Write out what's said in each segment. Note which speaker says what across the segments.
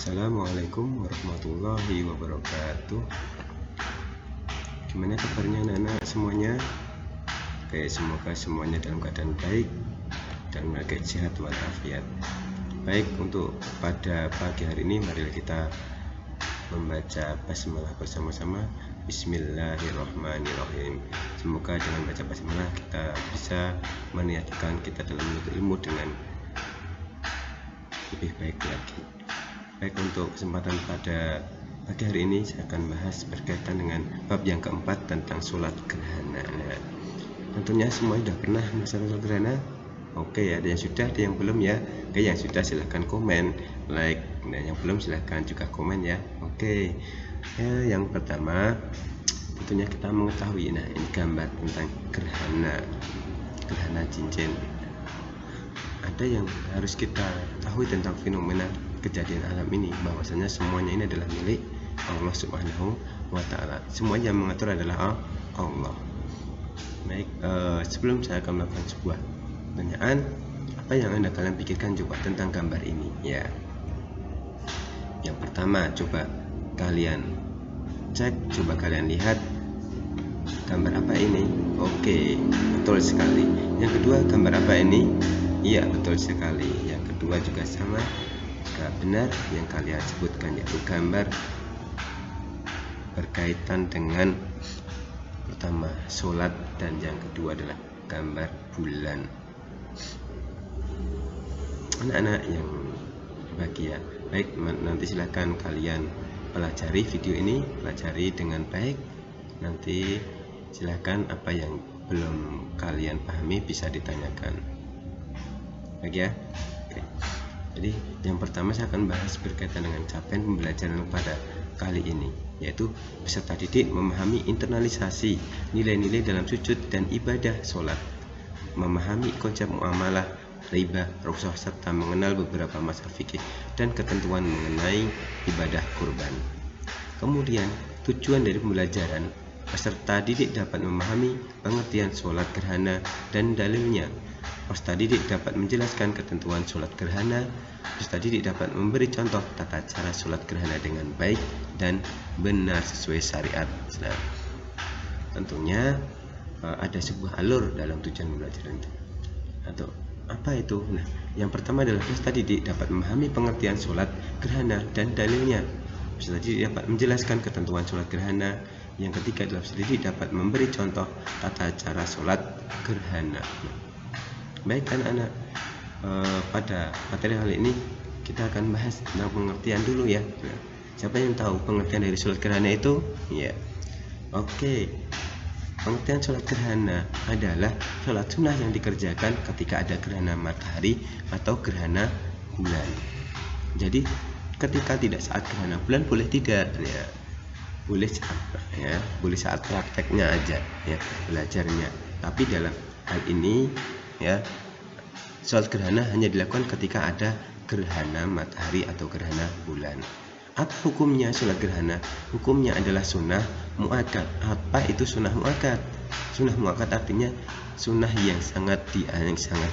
Speaker 1: Assalamualaikum warahmatullahi wabarakatuh. Gimana kabarnya anak-anak semuanya? Oke, semoga semuanya dalam keadaan baik dan mereka sehat walafiat. Baik, untuk pada pagi hari ini marilah kita membaca basmalah bersama-sama. Bismillahirrahmanirrahim. Semoga dengan baca basmalah kita bisa meniadakan kita dalam menuntut ilmu dengan lebih baik lagi. Baik, untuk kesempatan pada pagi hari ini saya akan bahas berkaitan dengan bab yang keempat tentang sholat gerhana. Nah, tentunya semua sudah pernah melaksanakan sholat gerhana. Oke, ada yang sudah, ada yang belum ya. Oke, yang sudah silahkan komen, like. Nah, yang belum silahkan juga komen ya. Oke, ya, yang pertama tentunya kita mengetahui, nah ini gambar tentang gerhana cincin. Ada yang harus kita tahu tentang fenomena kejadian alam ini, bahwasanya semuanya ini adalah milik Allah Subhanahu wa Ta'ala. Semua yang mengatur adalah Allah. Baik, sebelum saya akan melakukan sebuah pertanyaan, apa yang kalian pikirkan coba tentang gambar ini ya. Yang pertama, coba kalian cek, coba kalian lihat gambar apa ini. Oke, betul sekali. Yang kedua, gambar apa ini? Iya, betul sekali. Yang kedua juga sama, benar yang kalian sebutkan, yaitu gambar berkaitan dengan pertama sholat dan yang kedua adalah gambar bulan. Anak-anak yang bahagia, baik, nanti silakan kalian pelajari video ini, pelajari dengan baik. Nanti silakan apa yang belum kalian pahami bisa ditanyakan. Baik ya. Oke. Jadi yang pertama saya akan bahas berkaitan dengan capaian pembelajaran pada kali ini, yaitu peserta didik memahami internalisasi nilai-nilai dalam sujud dan ibadah sholat, memahami konsep muamalah, riba, rukhsah, serta mengenal beberapa mazhab fikih dan ketentuan mengenai ibadah kurban. Kemudian tujuan dari pembelajaran, peserta didik dapat memahami pengertian sholat gerhana dan dalilnya. Peserta didik dapat menjelaskan ketentuan sholat gerhana. Peserta didik dapat memberi contoh tata cara sholat gerhana dengan baik dan benar sesuai syariat. Nah, tentunya ada sebuah alur dalam tujuan pembelajaran itu. Atau apa itu? Nah, yang pertama adalah peserta didik dapat memahami pengertian sholat gerhana dan dalilnya. Peserta didik dapat menjelaskan ketentuan sholat gerhana. Yang ketiga adalah peserta didik dapat memberi contoh tata cara sholat gerhana. Baik anak-anak, pada materi kali ini kita akan bahas tentang pengertian dulu ya. Nah, siapa yang tahu pengertian dari sholat gerhana itu? Ya. Oke. Pengertian sholat gerhana adalah sholat sunnah yang dikerjakan ketika ada gerhana matahari atau gerhana bulan. Jadi ketika tidak saat gerhana bulan boleh tidak ya. Boleh saat prakteknya aja ya, belajarnya. Tapi dalam hal ini ya, sholat gerhana hanya dilakukan ketika ada gerhana matahari atau gerhana bulan. Apa hukumnya sholat gerhana? Hukumnya adalah sunnah muakkad. Apa itu sunnah muakkad? Sunnah muakkad artinya sunnah yang sangat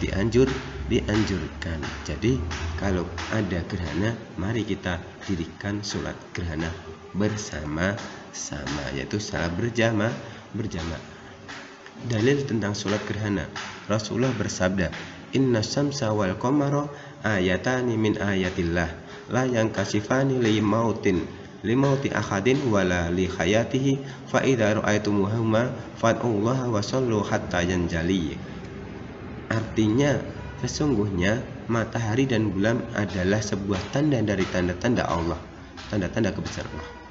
Speaker 1: dianjurkan. Jadi kalau ada gerhana, mari kita dirikan sholat gerhana bersama-sama, yaitu secara berjamaah. Dalil tentang sholat gerhana, Rasulullah bersabda, inna syamsa wal qamara ayatani min ayatillah la yankasifani li mauti ahadin wala li hayatihi fa idza ra'aitumuhuma fad'ullaha wa shallu hatta yanjali. Artinya, sesungguhnya matahari dan bulan adalah sebuah tanda dari tanda-tanda Allah, tanda-tanda kebesaran Allah.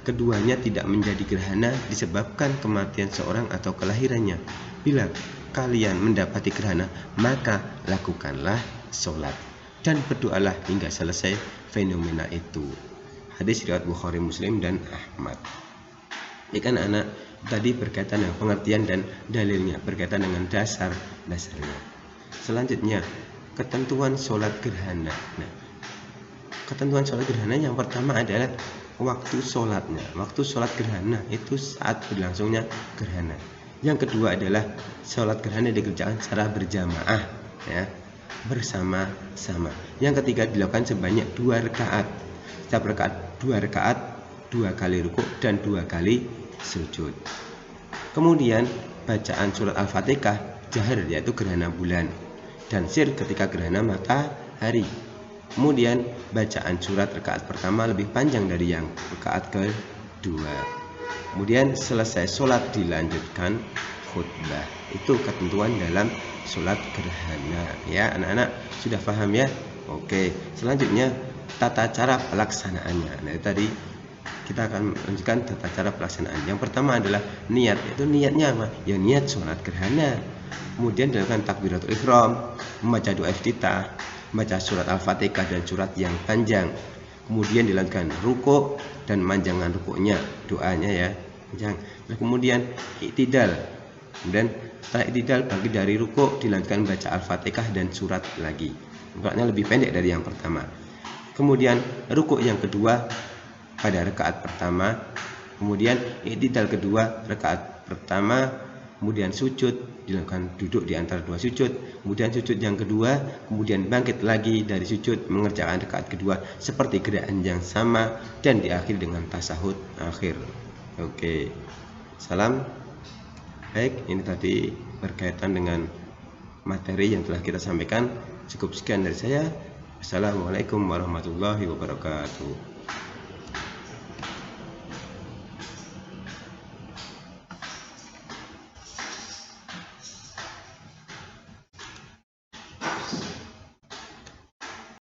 Speaker 1: Keduanya tidak menjadi gerhana disebabkan kematian seorang atau kelahirannya. Bila kalian mendapati gerhana, maka lakukanlah sholat dan berdoalah hingga selesai fenomena itu. Hadis riwayat Bukhari, Muslim, dan Ahmad. Ini kan anak tadi berkaitan dengan pengertian dan dalilnya, berkaitan dengan dasarnya. Selanjutnya, ketentuan sholat gerhana. Nah, ketentuan sholat gerhana yang pertama adalah waktu sholatnya. Waktu sholat gerhana itu saat berlangsungnya gerhana. Yang kedua adalah sholat gerhana dikerjakan secara berjamaah ya. bersama-sama. Yang ketiga dilakukan sebanyak 2 rakaat. Setiap rakaat 2 rakaat, 2 kali rukuk dan 2 kali sujud. Kemudian bacaan surat Al-Fatihah jahar yaitu gerhana bulan, dan sir ketika gerhana matahari. Kemudian bacaan surat rakaat pertama lebih panjang dari yang rakaat kedua. Kemudian selesai sholat dilanjutkan khutbah. Itu ketentuan dalam sholat gerhana. Ya anak-anak sudah paham ya? Oke, selanjutnya tata cara pelaksanaannya. Nah itu tadi kita akan lanjutkan tata cara pelaksanaan. Yang pertama adalah niat. Itu niatnya apa? Ya niat sholat gerhana. Kemudian dilakukan takbiratul ihram, membaca doa iftitah, membaca surat Al-Fatihah dan surat yang panjang. Kemudian dilakukan rukuk dan manjangan rukuknya, doanya ya panjang. Nah, kemudian iktidal. Kemudian setelah iktidal bagi dari rukuk dilanjutkan baca Al-Fatihah dan surat lagi. Rukuknya lebih pendek dari yang pertama. Kemudian rukuk yang kedua pada rakaat pertama, kemudian iktidal kedua rakaat pertama, kemudian sujud dilakukan duduk di antara 2 sujud, kemudian sujud yang kedua, kemudian bangkit lagi dari sujud mengerjakan rakaat kedua seperti gerakan yang sama dan diakhiri dengan tasyahud akhir. Oke. Salam. Baik, ini tadi berkaitan dengan materi yang telah kita sampaikan. Cukup sekian dari saya. Assalamualaikum warahmatullahi wabarakatuh.